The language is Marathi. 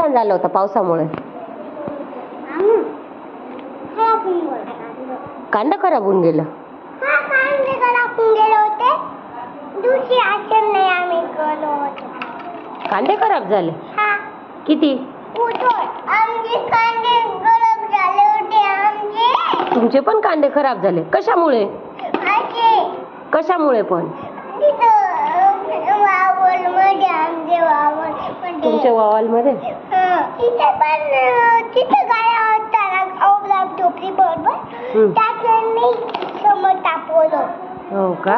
नुकसान झालं होतं पावसामुळे? कांदा खराब होऊन गेलं. कांदे खराब झाले? किती? तुमचे पण कांदे खराब झाले? कशामुळे? कशामुळे पण? तुमच्या वावलमध्ये? हो का?